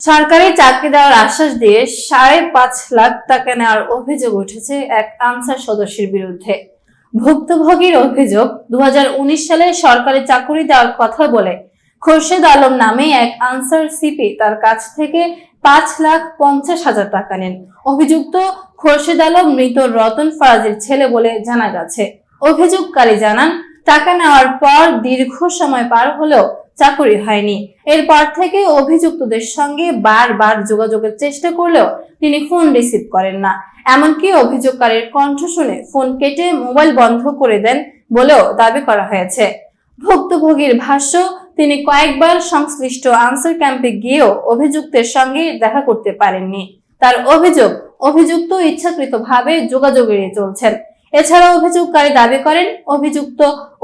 সরকারি চাকরি দেওয়ার আশ্বাস দিয়ে 5.5 লাখ টাকা নেওয়ার অভিযোগ উঠেছে এক আনসার সদস্যের বিরুদ্ধে। ভুক্তভোগীর অভিযোগ, 2019 সালে সরকারি চাকরি দেওয়ার কথা বলে খোরশেদ আলম নামে এক আনসার সিপি তার কাছ থেকে 5,50,000 টাকা নেন। অভিযুক্ত খোরশেদ আলম মৃত রতন ফরাজের ছেলে বলে জানা গেছে। অভিযোগকারী জানান, টাকা নেওয়ার পর দীর্ঘ সময় পার হলেও চাকরি হয়নি। এরপর থেকে অভিযুক্তদের সঙ্গে বারবার যোগাযোগের চেষ্টা করলেও তিনি ফোন রিসিভ করেন না। এমনকি অভিযোগকারীর কণ্ঠ শুনে ফোন কেটে মোবাইল বন্ধ করে দেন বলেও দাবি করা হয়েছে। ভুক্তভোগীর ভাষ্য, তিনি কয়েকবার সংশ্লিষ্ট আনসার ক্যাম্পে গিয়েও অভিযুক্তের সঙ্গে দেখা করতে পারেননি। তার অভিযোগ, অভিযুক্ত ইচ্ছাকৃতভাবে যোগাযোগ এড়িয়ে চলছেন। এছাড়া অভিযোগকারী দাবি করেন, অভিযুক্ত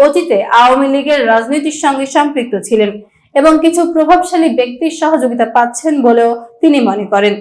অতীতে আওয়ামী লীগের রাজনীতির সঙ্গে সম্পৃক্ত ছিলেন এবং কিছু প্রভাবশালী ব্যক্তির সহযোগিতা পাচ্ছেন বলেও তিনি মনে করেন।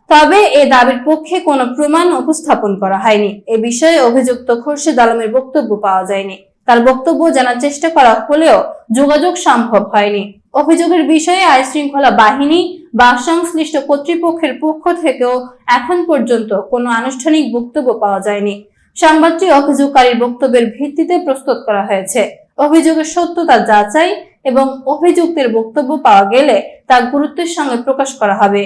তবে এ দাবির পক্ষে কোনো প্রমাণ উপস্থাপন করা হয়নি। এ বিষয়ে অভিযুক্ত খোরশেদ আলমের বক্তব্য পাওয়া যায়নি। তার বক্তব্য জানার চেষ্টা করা হলেও যোগাযোগ সম্ভব হয়নি। অভিযোগের বিষয়ে আইনশৃঙ্খলা বাহিনী বা সংশ্লিষ্ট কর্তৃপক্ষের পক্ষ থেকেও এখন পর্যন্ত কোনো আনুষ্ঠানিক বক্তব্য পাওয়া যায়নি। সংবাদটি অভিযোগকারীর বক্তব্যের ভিত্তিতে প্রস্তুত করা হয়েছে। অভিযোগের সত্যতা যাচাই এবং অভিযুক্তের বক্তব্য পাওয়া গেলে তা গুরুত্বের সঙ্গে প্রকাশ করা হবে।